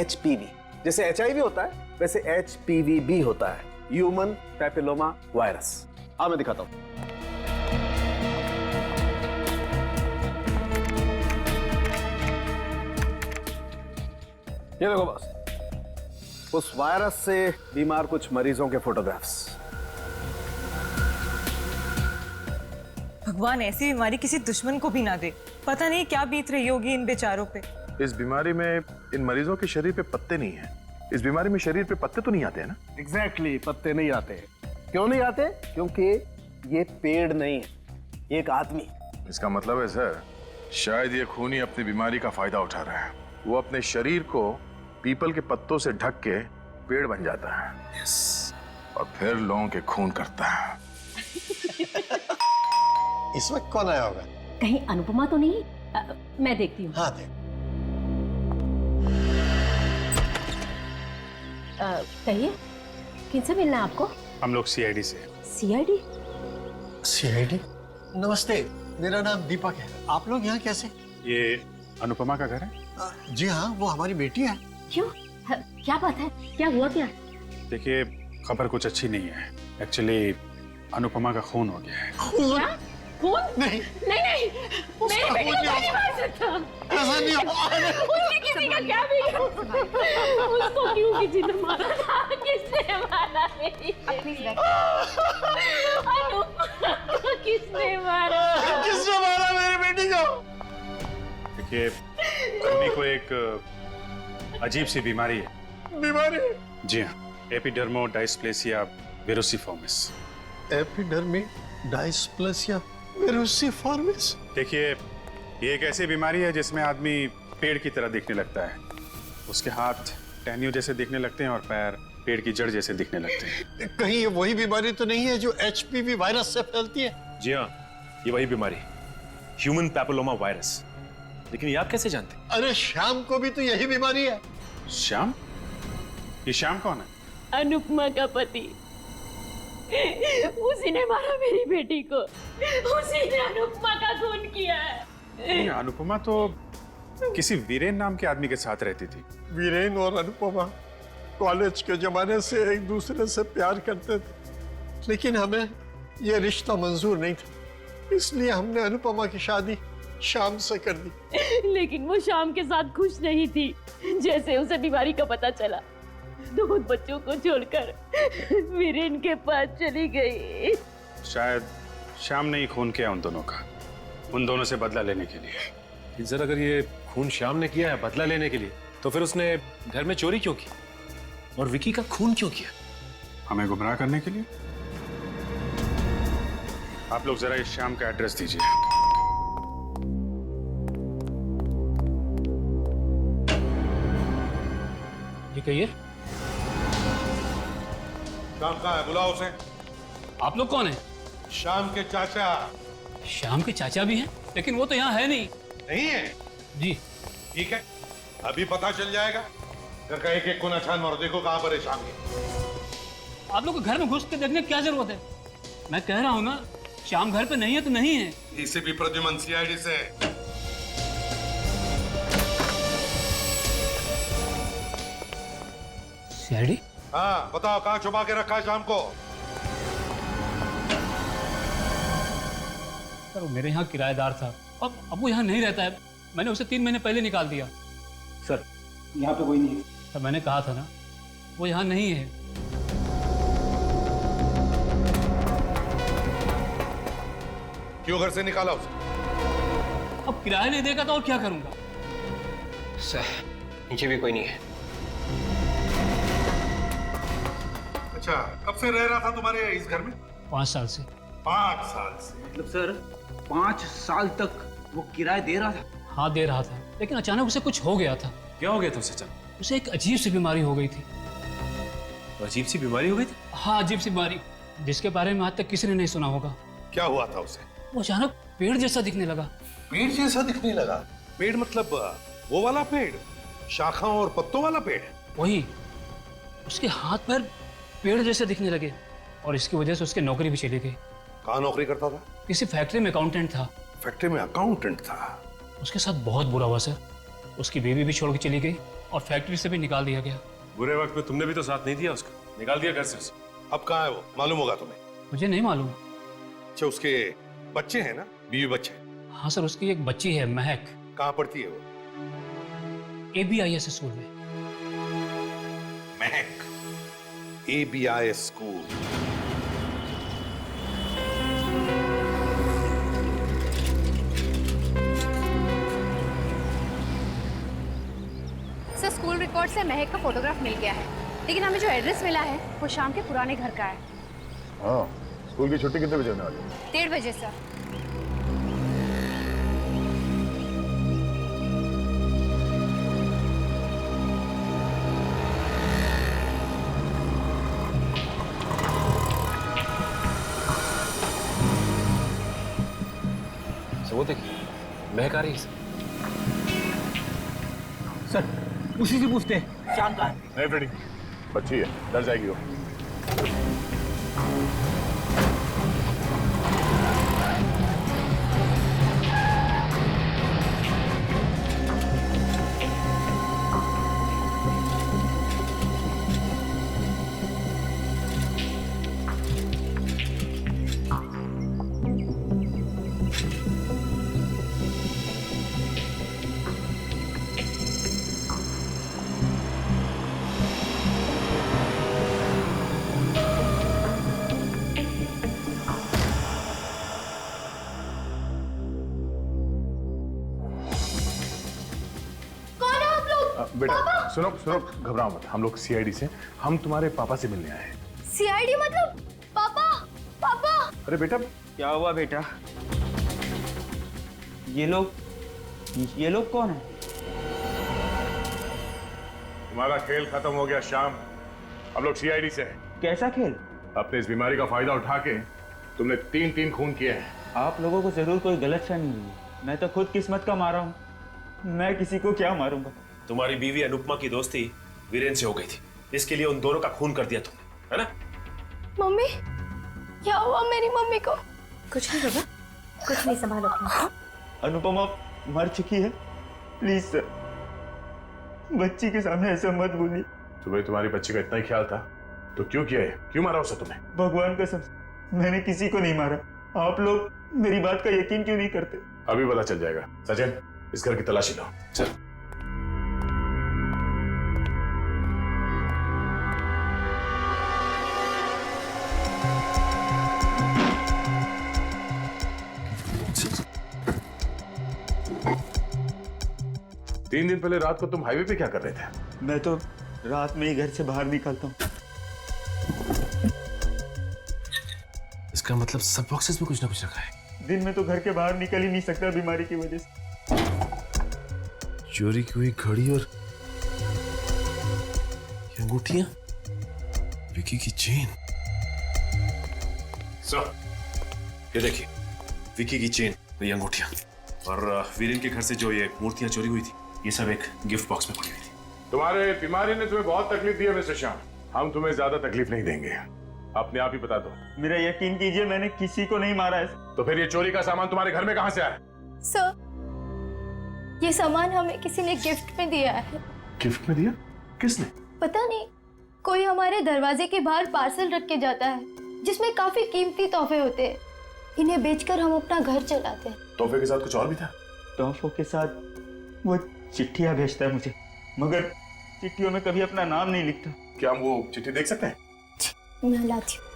[SPEAKER 11] HPV। जैसे HIV होता है वैसे HPV भी होता है, ह्यूमन पैपिलोमा वायरस। हाँ, मैं दिखाता हूं। ये देखो बस, उस वायरस से बीमार कुछ मरीजों के फोटोग्राफ्स।
[SPEAKER 12] भगवान ऐसी बीमारी किसी दुश्मन को भी ना दे। पता नहीं क्या बीत रही होगी इन बेचारों पे।
[SPEAKER 6] इस बीमारी में इन मरीजों के शरीर पे पत्ते नहीं है। इस बीमारी में शरीर पे पत्ते तो नहीं आते हैं ना?
[SPEAKER 11] एग्जैक्टली, पत्ते नहीं आते। क्यों नहीं आते? क्योंकि ये पेड़ नहीं है, ये एक आदमी।
[SPEAKER 6] इसका मतलब है सर, शायद ये खूनी अपनी बीमारी का फायदा उठा रहा है। वो अपने शरीर को पीपल के पत्तों से ढक के पेड़ बन जाता है। और फिर लोगों के खून करता है।
[SPEAKER 16] इस वक्त कौन आया होगा?
[SPEAKER 17] कहीं अनुपमा तो नहीं? मैं देखती हूँ।
[SPEAKER 16] हाँ, देख।
[SPEAKER 17] कहिए, किनसे मिलना है आपको?
[SPEAKER 14] हम लोग CID से।
[SPEAKER 17] CID?
[SPEAKER 16] CID? नमस्ते, मेरा नाम दीपक है। आप लोग यहाँ कैसे?
[SPEAKER 14] ये अनुपमा का घर है?
[SPEAKER 16] जी हाँ, वो हमारी बेटी है।
[SPEAKER 17] क्यों? क्या बात है? क्या हुआ क्या?
[SPEAKER 14] देखिए, खबर कुछ अच्छी नहीं है। एक्चुअली अनुपमा का खून हो गया है।
[SPEAKER 17] क्या? खून?
[SPEAKER 16] नहीं
[SPEAKER 17] नहीं, मेरी बेटी को नहीं मार सकता।
[SPEAKER 16] ऐसा नहीं हो।
[SPEAKER 17] उसने किसी का क्या बिगाड़ा? उसको क्यों किसी ने मारा था? किसने मारा मेरी बेटी? अनुपमा को किसने मारा?
[SPEAKER 16] किसने मारा मेरी बेटी को?
[SPEAKER 14] देखिए, खूनी को एक अजीब सी बीमारी है।
[SPEAKER 16] बीमारी?
[SPEAKER 14] जी हाँ, एपिडर्मोडायस्प्लेसिया वेरोसिफॉर्मिस।
[SPEAKER 16] एपिडर्मोडायस्प्लेसिया वेरोसिफॉर्मिस?
[SPEAKER 14] देखिए, ये एक ऐसी बीमारी है जिसमें आदमी पेड़ की तरह दिखने लगता है। उसके हाथ टहनियों जैसे दिखने लगते हैं और पैर पेड़ की जड़ जैसे दिखने लगते हैं।
[SPEAKER 16] कहीं ये वही बीमारी तो नहीं है जो HPV वायरस से फैलती है?
[SPEAKER 6] जी हाँ, ये वही बीमारी, ह्यूमन पैपिलोमा वायरस। लेकिन ये आप कैसे जानते?
[SPEAKER 16] अरे श्याम को भी तो यही बीमारी है।
[SPEAKER 14] श्याम? ये श्याम कौन है?
[SPEAKER 17] अनुपमा का पति। उसी ने मारा मेरी बेटी को। उसी ने अनुपमा का खून किया है।
[SPEAKER 14] नहीं, अनुपमा तो किसी वीरेन नाम के आदमी के साथ रहती थी।
[SPEAKER 16] वीरेन और अनुपमा कॉलेज के जमाने से एक दूसरे से प्यार करते थे, लेकिन हमें यह रिश्ता मंजूर नहीं था, इसलिए हमने अनुपमा की शादी शाम से कर दी।
[SPEAKER 17] लेकिन वो शाम के साथ खुश नहीं थी। जैसे उसे बीमारी का पता चला, 2 बच्चों को छोड़कर वीरेन के पास चली गई।
[SPEAKER 14] शायद श्याम ने ही खून किया उन दोनों का, उन दोनों से बदला लेने के लिए।
[SPEAKER 6] सर, अगर ये खून श्याम ने किया है बदला लेने के लिए, तो फिर उसने घर में चोरी क्यों की और विकी का खून क्यों किया?
[SPEAKER 14] हमें गुमराह करने के लिए। आप लोग जरा इस श्याम का एड्रेस दीजिए।
[SPEAKER 8] ये कहिए,
[SPEAKER 18] श्याम कहाँ है? बुलाओ उसे।
[SPEAKER 8] आप लोग कौन हैं?
[SPEAKER 18] श्याम के चाचा।
[SPEAKER 8] श्याम के चाचा भी हैं, लेकिन वो तो यहाँ है नहीं।
[SPEAKER 18] नहीं है?
[SPEAKER 8] जी।
[SPEAKER 18] ठीक है, अभी पता चल जाएगा। घर का एक एक कोना छान मारो, देखो कहाँ पर है श्याम के।
[SPEAKER 8] आप लोग को घर में घुस के देखने की क्या जरूरत है? मैं कह रहा हूँ ना, श्याम घर पे नहीं है तो नहीं है।
[SPEAKER 18] इसे भी प्रद्युमन CID से।
[SPEAKER 8] CID?
[SPEAKER 18] हाँ, बताओ कहाँ छुपा के रखा है श्याम को?
[SPEAKER 8] सर, वो मेरे यहाँ किराएदार था, अब वो यहाँ नहीं रहता है। मैंने उसे 3 महीने पहले निकाल दिया।
[SPEAKER 19] सर यहाँ पे कोई नहीं है।
[SPEAKER 8] तो मैंने कहा था ना, वो यहाँ नहीं है।
[SPEAKER 18] क्यों घर से निकाला उसे?
[SPEAKER 8] अब किराया नहीं देगा तो और क्या करूंगा?
[SPEAKER 15] सर नीचे भी कोई नहीं है।
[SPEAKER 18] अच्छा, कब से रह रहा था तुम्हारे इस घर में?
[SPEAKER 8] 5 साल से।
[SPEAKER 18] 5 साल से?
[SPEAKER 19] मतलब सर 5 साल तक वो किराया दे रहा था?
[SPEAKER 8] हाँ दे रहा था, लेकिन अचानक उसे कुछ हो गया था।
[SPEAKER 19] क्या हो गया था उसे? अचानक
[SPEAKER 8] उसे एक अजीब सी बीमारी हो गई थी।
[SPEAKER 19] अजीब सी बीमारी हो गई थी?
[SPEAKER 8] हाँ अजीब सी बीमारी, जिसके बारे में आज तक किसी ने नहीं सुना होगा।
[SPEAKER 18] क्या हुआ था उसे?
[SPEAKER 8] वो अचानक पेड़ जैसा दिखने लगा।
[SPEAKER 18] पेड़ जैसा दिखने लगा? पेड़ मतलब वो वाला पेड़, शाखाओं और पत्तों वाला पेड़?
[SPEAKER 8] वही। उसके हाथ पैर पेड़ जैसे दिखने लगे और इसकी वजह से उसकी नौकरी भी चली गई।
[SPEAKER 18] कहाँ नौकरी करता था?
[SPEAKER 8] किसी फैक्ट्री में अकाउंटेंट था।
[SPEAKER 18] फैक्ट्री में अकाउंटेंट था?
[SPEAKER 8] उसके साथ बहुत बुरा हुआ सर। उसकी बीवी भी छोड़ के चली गई और फैक्ट्री से भी निकाल दिया गया।
[SPEAKER 18] बुरे वक्त में तुमने भी तो साथ नहीं दिया उसका, निकाल दिया घर से उसे। अब कहाँ है वो, मालूम होगा तुम्हें?
[SPEAKER 8] मुझे नहीं मालूम।
[SPEAKER 18] अच्छा, उसके बच्चे हैं ना, बीवी बच्चे?
[SPEAKER 8] हाँ सर, उसकी एक बच्ची है महक।
[SPEAKER 18] कहाँ पढ़ती है वो?
[SPEAKER 8] ABIS स्कूल में।
[SPEAKER 18] महक, ABIS school.
[SPEAKER 9] Sir school record से महक का फोटोग्राफ मिल गया है, लेकिन हमें जो एड्रेस मिला है वो शाम के पुराने घर का है।
[SPEAKER 7] हाँ, स्कूल की छुट्टी कितने बजे होने वाली है?
[SPEAKER 9] 1:30 बजे सर।
[SPEAKER 15] वो देखिए महक आ रही है।
[SPEAKER 19] सर उसी से पूछते हैं, शाम का है।
[SPEAKER 7] नहीं फ्रेडी, बच्ची है, डर जाएगी वो। बेटा सुनो सुनो, घबराओ मत, हम लोग CID से, हम तुम्हारे पापा से मिलने आए हैं।
[SPEAKER 9] CID मतलब पापा? पापा
[SPEAKER 7] अरे बेटा
[SPEAKER 19] क्या हुआ बेटा? ये लोग कौन है?
[SPEAKER 7] तुम्हारा खेल खत्म हो गया श्याम, हम लोग CID से हैं।
[SPEAKER 19] कैसा खेल?
[SPEAKER 7] अपने इस बीमारी का फायदा उठा के तुमने 3 खून किए हैं।
[SPEAKER 19] आप लोगों को जरूर कोई गलतफहमी हुई है। मैं तो खुद किस्मत का मारा हूँ, मैं किसी को क्या मारूंगा।
[SPEAKER 20] तुम्हारी बीवी अनुपमा की दोस्ती वीरेन से हो गई थी, इसके लिए उन दोनों का खून कर दिया तुमने, है ना?
[SPEAKER 9] मम्मी क्या हुआ मेरी मम्मी को?
[SPEAKER 12] कुछ नहीं बाबा, कुछ नहीं, संभालो अपना।
[SPEAKER 19] अनुपमा मर चुकी है, प्लीज सर बच्ची के सामने ऐसा मत बोलिए।
[SPEAKER 7] तुम्हें तुम्हारी बच्ची का इतना ही ख्याल था तो क्यों किया है? क्यों मारा उसे तुमने?
[SPEAKER 19] भगवान कसम मैंने किसी को नहीं मारा। आप लोग मेरी बात का यकीन क्यों नहीं करते?
[SPEAKER 7] अभी पता चल जाएगा। सचिन, इस घर की तलाशी लो, चल। तीन दिन पहले रात को तुम हाईवे पे क्या कर रहे थे?
[SPEAKER 19] मैं तो रात में ही घर से बाहर निकलता हूँ।
[SPEAKER 20] इसका मतलब सब बॉक्सेस में कुछ ना कुछ रखा है।
[SPEAKER 19] दिन में तो घर के बाहर निकल ही नहीं सकता बीमारी की वजह से।
[SPEAKER 20] चोरी की हुई घड़ी और ये अंगूठियां, विकी की चेन। सर ये देखिए, विकी की चेन, ये अंगूठियां और वीरेन के घर से जो ये मूर्तियां चोरी हुई थी, ये सब एक गिफ्ट बॉक्स में पड़ी हुई थी।
[SPEAKER 7] तुम्हारे बीमारी ने तुम्हें बहुत तकलीफ दी है मिस्टर श्याम, हम तुम्हें ज्यादा तकलीफ नहीं देंगे, अपने आप ही बता दो।
[SPEAKER 19] मेरा यकीन कीजिए, मैंने किसी को नहीं मारा है।
[SPEAKER 7] तो फिर ये चोरी का सामान तुम्हारे घर में कहां से आया?
[SPEAKER 9] सर ये सामान हमें किसी ने गिफ्ट में दिया है।
[SPEAKER 7] गिफ्ट में दिया? किसने?
[SPEAKER 9] पता नहीं, कोई हमारे दरवाजे के बाहर पार्सल रख के जाता है जिसमें काफी कीमती तोहफे होते हैं। इन्हें बेचकर हम अपना घर चलाते हैं।
[SPEAKER 7] तोहफे के साथ कुछ और भी था?
[SPEAKER 19] तोहफों के साथ वो चिट्ठियां भेजता है मुझे, मगर चिट्ठियों में कभी अपना नाम नहीं लिखता।
[SPEAKER 7] क्या हम वो चिट्ठी देख सकते हैं?
[SPEAKER 9] मैं लाती हूँ।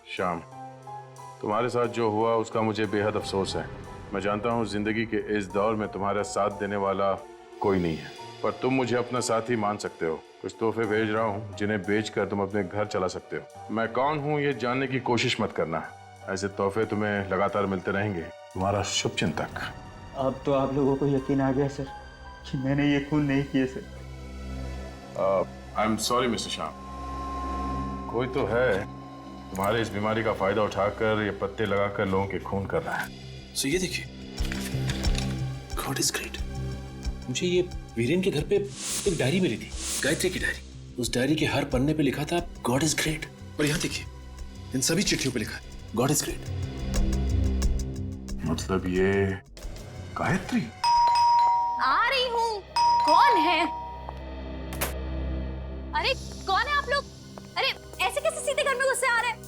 [SPEAKER 6] श्याम, तुम्हारे साथ जो हुआ उसका मुझे बेहद अफसोस है। मैं जानता हूँ जिंदगी के इस दौर में तुम्हारा साथ देने वाला कोई नहीं है, पर तुम मुझे अपना साथी मान सकते हो। कुछ तोहफे भेज रहा हूँ जिन्हें बेचकर तुम अपने घर चला सकते हो। मैं कौन हूँ ये जानने की कोशिश मत करना। ऐसे तोहफे तुम्हें लगातार मिलते रहेंगे। तुम्हारा शुभचिंतक।
[SPEAKER 19] अब तो आप लोगों को यकीन आ गया सर कि मैंने ये खून नहीं किए sir.
[SPEAKER 6] I am sorry mister Shyam. कोई तो है तुम्हारे इस बीमारी का फायदा उठाकर ये पत्ते लगाकर लोगों के खून कर रहा है।
[SPEAKER 20] सो ये देखिए, गॉड इज ग्रेट। मुझे ये वीरेन के घर पे एक डायरी मिली थी, गायत्री की डायरी। उस डायरी के हर पन्ने पे लिखा था गॉड इज ग्रेट। और यहाँ देखिए, इन सभी चिट्ठियों पे लिखा है गॉड इज ग्रेट।
[SPEAKER 6] मतलब ये गायत्री?
[SPEAKER 9] आ रही हूँ। कौन है? अरे कौन है आप लोग? अरे ऐसे कैसे सीधे घर में घुसे आ रहे हैं?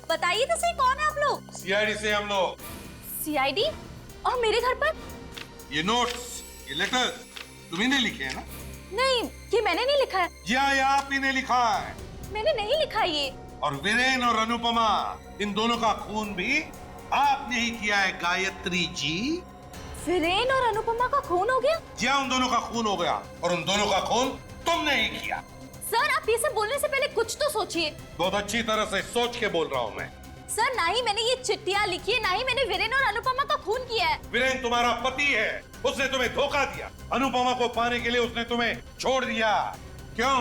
[SPEAKER 9] बताइए तो सही, कौन है आप लोग?
[SPEAKER 18] सीआईडी से हम लोग।
[SPEAKER 9] सीआईडी? और मेरे घर पर?
[SPEAKER 18] ये नोट्स, ये लेटर्स तुम्ही ने लिखे हैं ना?
[SPEAKER 9] नहीं, ये मैंने नहीं लिखा है।
[SPEAKER 18] ये आप ही ने लिखा है।
[SPEAKER 9] मैंने नहीं लिखा ये।
[SPEAKER 18] और वीरेन और अनुपमा, इन दोनों का खून भी आपने ही किया है गायत्री जी।
[SPEAKER 9] वीरेन और अनुपमा का खून हो गया?
[SPEAKER 18] जी हाँ, उन दोनों का खून हो गया और उन दोनों का खून तुमने ही किया।
[SPEAKER 9] सर, आप ये सब बोलने से पहले कुछ तो सोचिए।
[SPEAKER 18] बहुत अच्छी तरह से सोच के बोल रहा हूँ मैं।
[SPEAKER 9] सर, ना ही मैंने ये चिट्ठियाँ लिखी है, ना ही मैंने वीरेन और अनुपमा का खून किया है।
[SPEAKER 18] वीरेन तुम्हारा पति है, उसने तुम्हें धोखा दिया। अनुपमा को पाने के लिए उसने तुम्हें छोड़ दिया। क्यों?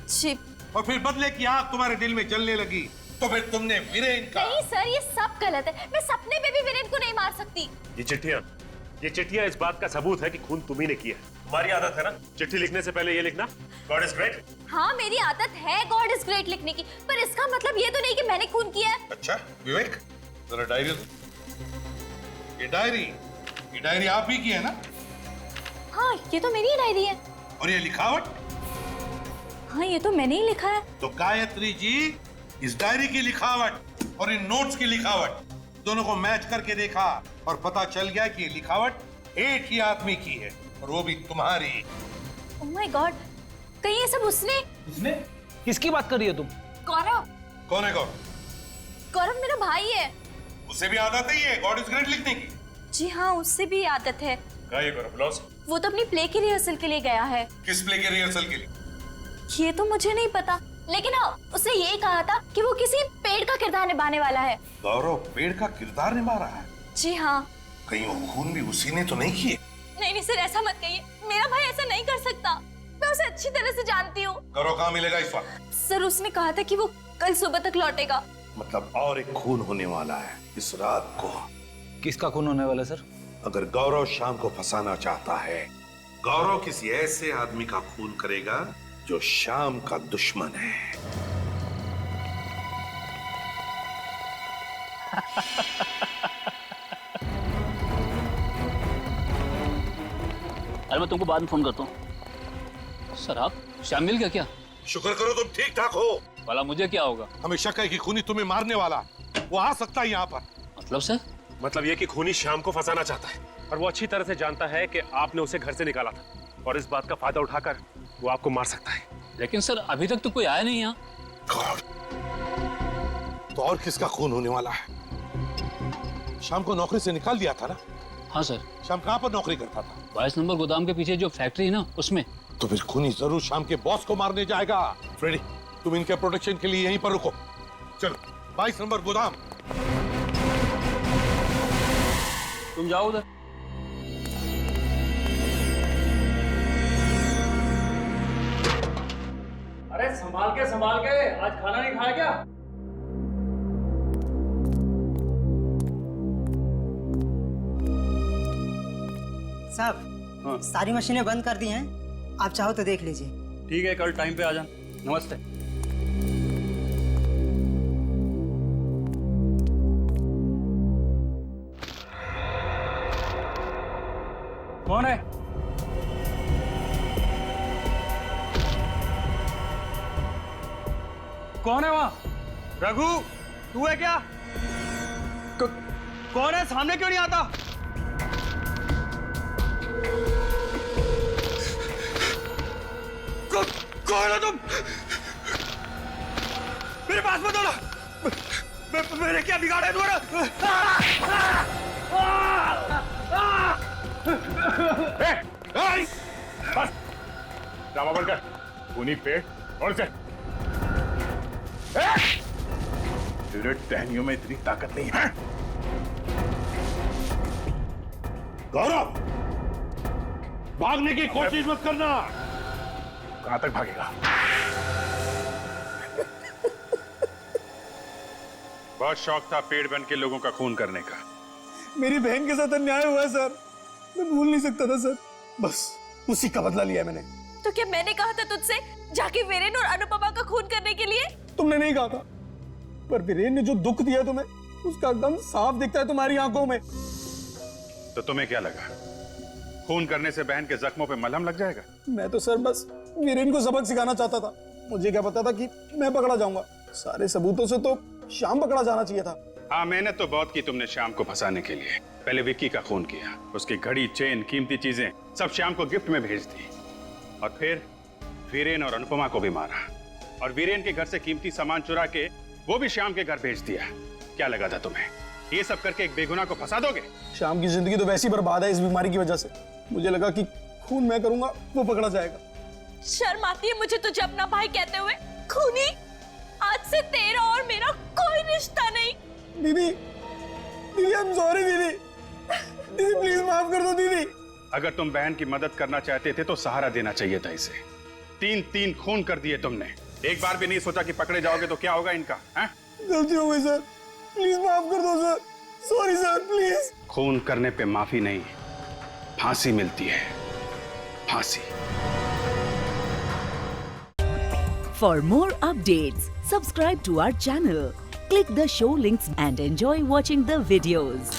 [SPEAKER 9] जी।
[SPEAKER 18] और फिर बदले की आग तुम्हारे दिल में जलने लगी, तो फिर तुमने वीरेन का।
[SPEAKER 9] नहीं सर, ये सब गलत है। मैं सपने में भी वीरेन को नहीं मार सकती।
[SPEAKER 21] ये चिट्ठियां इस बात का सबूत है कि खून तुम्ही ने किया है। तुम्हारी आदत है ना चिट्ठी लिखने से पहले ये लिखना गॉड इज ग्रेट।
[SPEAKER 9] हाँ, मेरी आदत है गॉड इज ग्रेट लिखने की, पर इसका मतलब ये तो नहीं कि मैंने खून किया है।
[SPEAKER 18] अच्छा विवेक, जरा डायरी। ये डायरी आप ही की है ना?
[SPEAKER 9] हाँ, ये तो मेरी डायरी है।
[SPEAKER 18] और ये लिखावट?
[SPEAKER 9] हाँ, ये तो मैंने ही लिखा है।
[SPEAKER 18] तो गायत्री जी, इस डायरी की लिखावट और इन नोट्स की लिखावट दोनों को मैच करके देखा और पता चल गया कि ये लिखावट एक ही आदमी की है, और वो भी तुम्हारी।
[SPEAKER 9] ओह माय गॉड, कहीं ये सब उसने?
[SPEAKER 3] किसकी बात कर रही हो तुम?
[SPEAKER 9] गौरव।
[SPEAKER 18] कौन है गौरव?
[SPEAKER 9] गौरव मेरा भाई है।
[SPEAKER 18] उसे भी आदत है गॉड इज ग्रेट लिखने की?
[SPEAKER 9] जी हाँ, उससे भी आदत है।
[SPEAKER 18] क्या ये गौरव? बुलाओ।
[SPEAKER 9] वो तो अपनी प्ले की रिहर्सल के लिए गया है।
[SPEAKER 18] किस प्ले के रिहर्सल के लिए?
[SPEAKER 9] ये तो मुझे नहीं पता, लेकिन हाँ, उसने ये कहा था कि वो किसी पेड़ का किरदार निभाने वाला है।
[SPEAKER 18] गौरव पेड़ का किरदार निभा रहा है?
[SPEAKER 9] जी हाँ।
[SPEAKER 18] कहीं वो खून भी उसी ने तो नहीं किए?
[SPEAKER 9] नहीं सर, ऐसा मत कहिए। मेरा भाई ऐसा नहीं कर सकता। मैं उसे अच्छी तरह से जानती हूँ।
[SPEAKER 18] गौरव कहाँ मिलेगा इस वक्त?
[SPEAKER 9] सर, उसने कहा था कि वो कल सुबह तक लौटेगा।
[SPEAKER 18] मतलब और एक खून होने वाला है इस रात को।
[SPEAKER 8] किसका खून होने वाला सर?
[SPEAKER 18] अगर गौरव शाम को फंसाना चाहता है, गौरव किसी ऐसे आदमी का खून करेगा जो शाम का दुश्मन है।
[SPEAKER 22] अरे मैं तुमको बाद में फोन करता हूँ। सर, आप श्याम मिल गया क्या?
[SPEAKER 18] शुक्र करो तुम ठीक ठाक हो।
[SPEAKER 22] भला मुझे क्या होगा?
[SPEAKER 18] हमें शक है कि खूनी तुम्हें मारने वाला, वो आ सकता है यहाँ पर।
[SPEAKER 22] मतलब सर?
[SPEAKER 21] मतलब ये कि खूनी शाम को फंसाना चाहता है, और वो अच्छी तरह से जानता है कि आपने उसे घर से निकाला था, और इस बात का फायदा उठाकर वो आपको मार सकता है।
[SPEAKER 22] लेकिन सर, अभी तक तो कोई आया नहीं यहाँ।
[SPEAKER 18] तो और किसका खून होने वाला है? शाम को नौकरी से निकाल दिया था ना?
[SPEAKER 22] हाँ सर।
[SPEAKER 18] शाम कहाँ पर नौकरी करता था?
[SPEAKER 22] 22 नंबर गोदाम के पीछे जो फैक्ट्री है ना, उसमें।
[SPEAKER 18] तो फिर खूनी जरूर शाम के बॉस को मारने जाएगा। फ्रेडी, तुम इनके प्रोटेक्शन के लिए यहीं पर रुको। चलो 22 नंबर गोदाम।
[SPEAKER 22] तुम जाओ उधर।
[SPEAKER 21] अरे संभाल के आज खाना नहीं खाया क्या?
[SPEAKER 23] साहब, सारी मशीनें बंद कर दी हैं, आप चाहो तो देख लीजिए।
[SPEAKER 8] ठीक है, कल टाइम पे आ जाना। नमस्ते।
[SPEAKER 21] कौन है?
[SPEAKER 3] कौन है वहां? रघु, तू है क्या? कौन है? सामने क्यों नहीं आता? कौन हो तुम? मेरे पास मत आना। मैंने क्या बिगाड़ा है तुम्हारा?
[SPEAKER 7] बस ड्रामा बंद कर। खूनी पेड़ और से तेरे टहनियों में इतनी ताकत नहीं है। गौरव, भागने की कोशिश मत करना। कहां तक भागेगा?
[SPEAKER 14] बहुत शौक था पेड़ बन के लोगों का खून करने का।
[SPEAKER 2] मेरी बहन के साथ अन्याय हुआ है सर, मैं भूल नहीं सकता था सर, बस उसी का बदला लिया मैंने।
[SPEAKER 4] तो क्या मैंने कहा था तुझसे जाके वीरेन और अनुपमा का खून करने के लिए?
[SPEAKER 2] तुमने नहीं कहा था, पर वीरेन ने जो दुख दिया तुम्हें उसका गम साफ दिखता है तुम्हारी आंखों में।
[SPEAKER 14] तो तुम्हें क्या लगा खून करने से बहन के जख्मों पे मलहम लग जाएगा?
[SPEAKER 2] मैं तो सर बस वीरेन को सबक सिखाना चाहता था, मुझे क्या पता था कि मैं पकड़ा जाऊंगा। सारे सबूतों से तो श्याम पकड़ा जाना चाहिए था।
[SPEAKER 14] हाँ, मेहनत तो बहुत की तुमने श्याम को फंसाने के लिए। पहले विक्की का खून किया, उसकी घड़ी, चेन, कीमती चीजें सब श्याम को गिफ्ट में भेज दी, और फिर वीरेन और अनुपमा को भी मारा, और वीरेन के घर से कीमती सामान चुरा के वो भी श्याम के घर भेज दिया। क्या लगा था तुम्हें ये सब करके एक बेगुनाह को फंसा दोगे?
[SPEAKER 2] श्याम की जिंदगी तो वैसी बर्बाद है इस बीमारी की वजह से। मुझे लगा कि खून मैं करूंगा वो पकड़ा जाएगा।
[SPEAKER 4] शर्म आती है मुझे तुझे अपना भाई कहते हुए। खूनी, आज से तेरा और मेरा कोई रिश्ता नहीं।
[SPEAKER 2] दीदी, दीदी आई एम सॉरी दीदी, दीदी प्लीज माफ कर दो दीदी।
[SPEAKER 14] अगर तुम बहन की मदद करना चाहते थे तो सहारा देना चाहिए था इसे। 3 खून कर दिए तुमने, एक बार भी नहीं सोचा कि पकड़े जाओगे तो क्या होगा इनका?
[SPEAKER 2] गलती हो गई सर, प्लीज माफ कर दो सर, सॉरी सर प्लीज।
[SPEAKER 14] खून करने पे माफी नहीं, फांसी मिलती है, फांसी।
[SPEAKER 5] For more updates, subscribe to our channel, click the show links and enjoy watching the videos.